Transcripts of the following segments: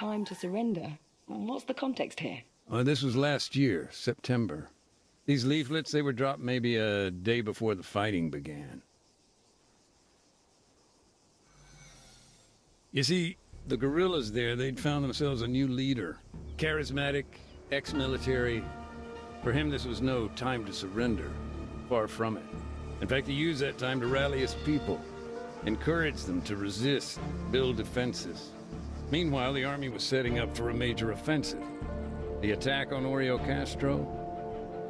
Time to surrender. What's the context here? This was last year, September. These leaflets, they were dropped maybe a day before the fighting began. You see, the guerrillas there, they'd found themselves a new leader. Charismatic, ex-military. For him, this was no time to surrender. Far from it. In fact, he used that time to rally his people. Encourage them to resist, build defenses. Meanwhile, the army was setting up for a major offensive. The attack on Oriol Castro?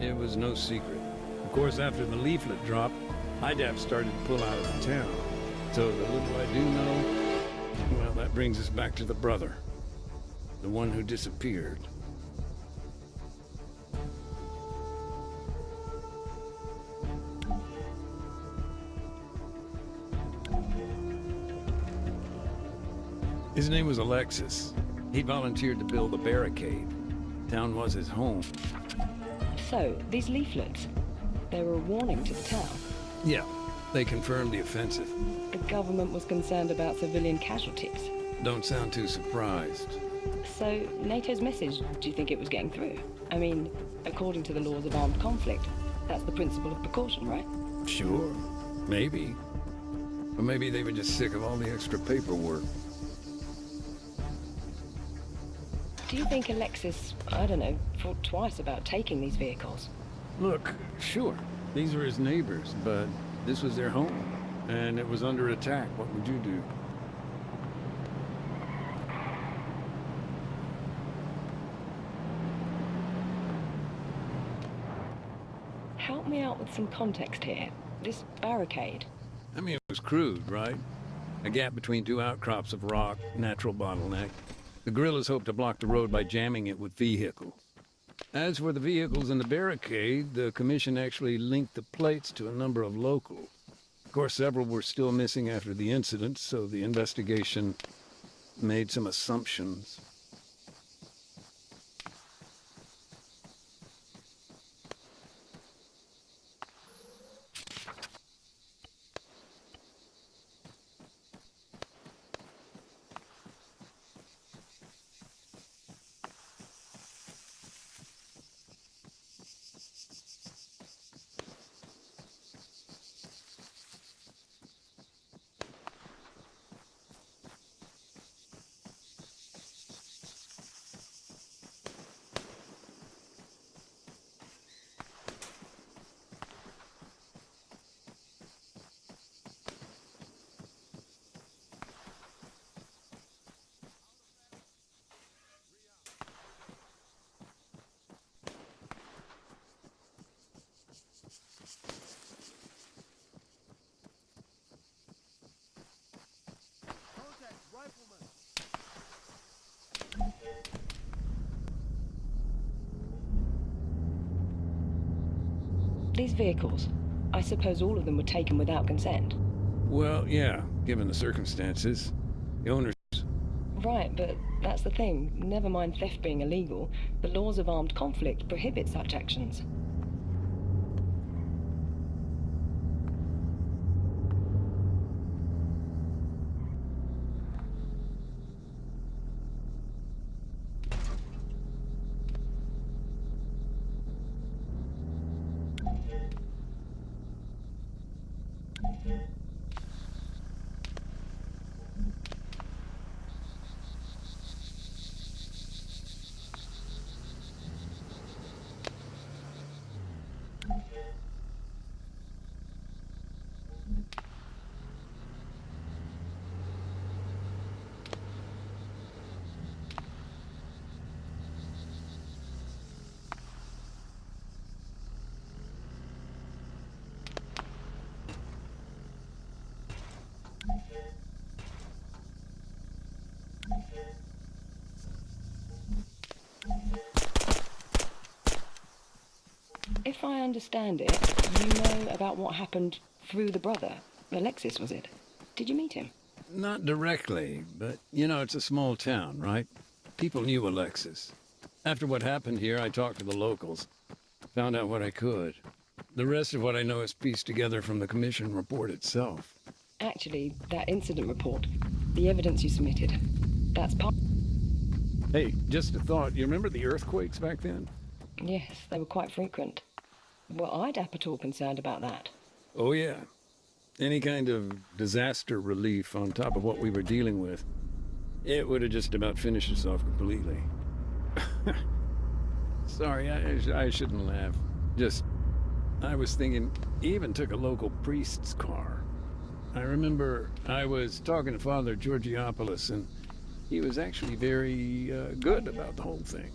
It was no secret. Of course, after the leaflet drop, IDAP started to pull out of the town. So the little I do know, well, that brings us back to the brother. The one who disappeared. His name was Alexis. He volunteered to build a barricade. Town was his home. So, these leaflets, they were a warning to the town. Yeah, they confirmed the offensive. The government was concerned about civilian casualties. Don't sound too surprised. So, NATO's message, do you think it was getting through? I mean, according to the laws of armed conflict, that's the principle of precaution, right? Sure, maybe. Or maybe they were just sick of all the extra paperwork. Do you think Alexis, I don't know, thought twice about taking these vehicles? Look, sure, these were his neighbors, but this was their home, and it was under attack. What would you do? Help me out with some context here. This barricade. I mean, it was crude, right? A gap between two outcrops of rock, natural bottleneck. The guerrillas hoped to block the road by jamming it with vehicles. As for the vehicles in the barricade, the commission actually linked the plates to a number of locals. Of course, several were still missing after the incident, so the investigation made some assumptions. These vehicles, I suppose all of them were taken without consent. Well, yeah, given the circumstances. The owners... Right, but that's the thing. Never mind theft being illegal. The laws of armed conflict prohibit such actions. If I understand it, you know about what happened through the brother. Alexis, was it? Did you meet him? Not directly, but, you know, it's a small town, right? People knew Alexis. After what happened here, I talked to the locals. Found out what I could. The rest of what I know is pieced together from the commission report itself. Actually, that incident report, the evidence you submitted, that's part... Hey, just a thought. You remember the earthquakes back then? Yes, they were quite frequent. Were IDAP at all concerned about that? Oh, yeah. Any kind of disaster relief on top of what we were dealing with, it would have just about finished us off completely. Sorry, I shouldn't laugh. Just, I was thinking, he even took a local priest's car. I remember I was talking to Father Georgiopoulos, and he was actually very good about the whole thing.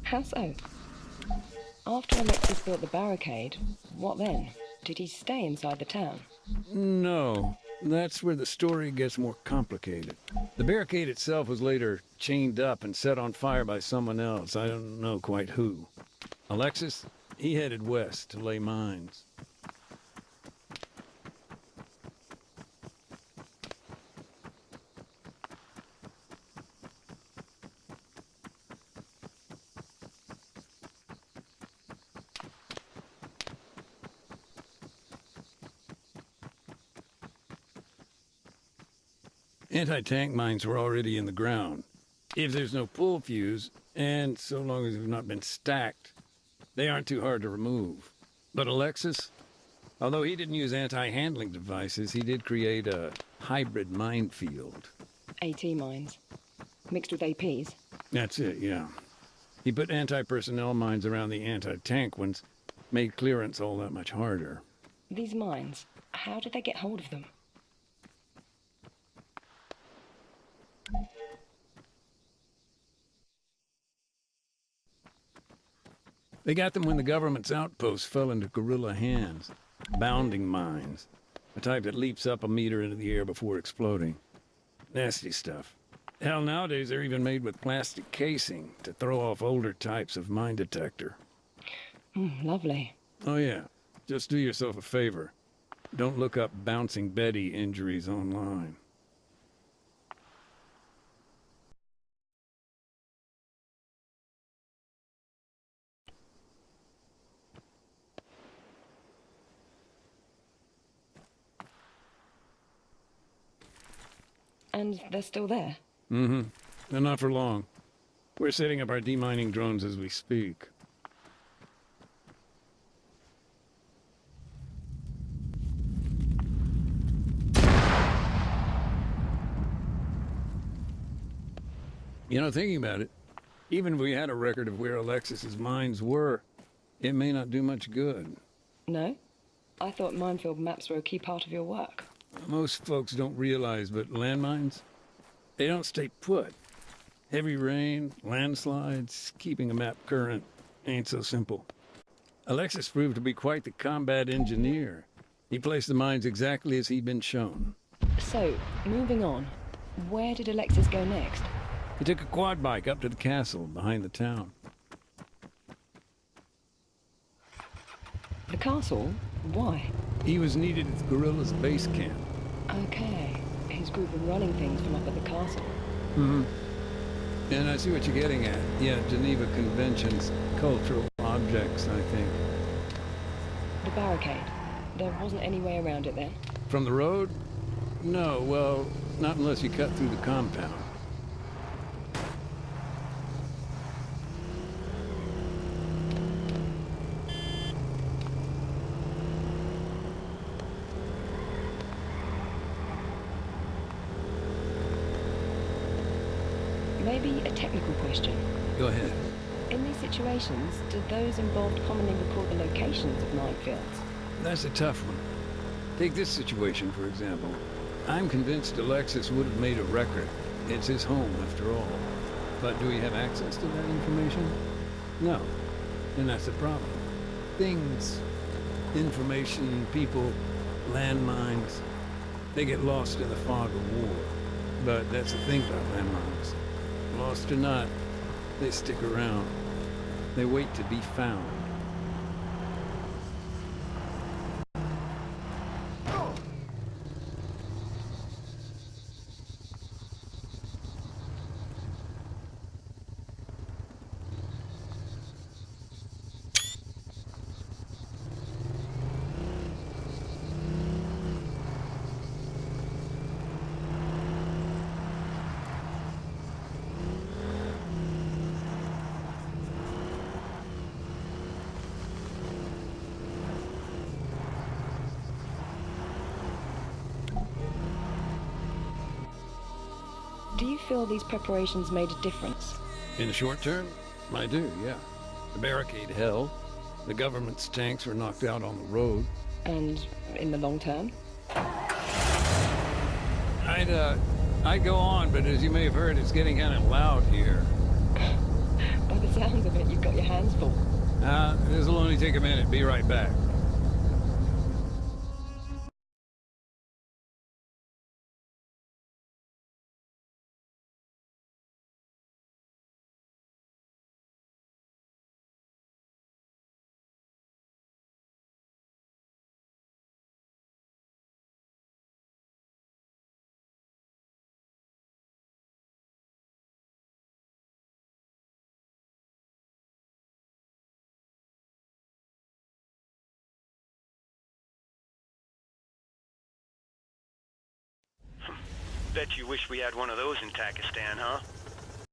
How so? After Alexis built the barricade, what then? Did he stay inside the town? No, that's where the story gets more complicated. The barricade itself was later chained up and set on fire by someone else. I don't know quite who. Alexis, he headed west to lay mines. Anti-tank mines were already in the ground. If there's no pull fuse, and so long as they've not been stacked, they aren't too hard to remove. But Alexis, although he didn't use anti-handling devices, he did create a hybrid minefield. AT mines. Mixed with APs? That's it, yeah. He put anti-personnel mines around the anti-tank ones, made clearance all that much harder. These mines, how did they get hold of them? They got them when the government's outposts fell into guerrilla hands. Bounding mines. The type that leaps up a meter into the air before exploding. Nasty stuff. Hell, nowadays they're even made with plastic casing to throw off older types of mine detector. Lovely. Oh yeah, just do yourself a favor. Don't look up Bouncing Betty injuries online. And they're still there? Mm-hmm. And not for long. We're setting up our demining drones as we speak. You know, thinking about it, even if we had a record of where Alexis's mines were, it may not do much good. No? I thought minefield maps were a key part of your work. Most folks don't realize, but landmines, they don't stay put. Heavy rain, landslides, keeping a map current ain't so simple. Alexis proved to be quite the combat engineer. He placed the mines exactly as he'd been shown. So, moving on, where did Alexis go next? He took a quad bike up to the castle behind the town. The castle? Why? He was needed at the guerrillas' base camp. Okay. His group were running things from up at the castle. Mm-hmm. And I see what you're getting at. Yeah, Geneva Convention's cultural objects, I think. The barricade. There wasn't any way around it then? From the road? No, well, not unless you cut through the compound. Maybe a technical question. Go ahead. In these situations, do those involved commonly record the locations of minefields? That's a tough one. Take this situation, for example. I'm convinced Alexis would have made a record. It's his home, after all. But do we have access to that information? No. And that's the problem. Things, information, people, landmines, they get lost in the fog of war. But that's the thing about landmines. Lost or not, they stick around. They wait to be found. Do you feel these preparations made a difference? In the short term, I do, yeah. The barricade held. The government's tanks were knocked out on the road. And in the long term? I'd go on, but as you may have heard, it's getting kind of loud here. By the sounds of it, you've got your hands full. This'll only take a minute. Be right back. Bet you wish we had one of those in Pakistan, huh?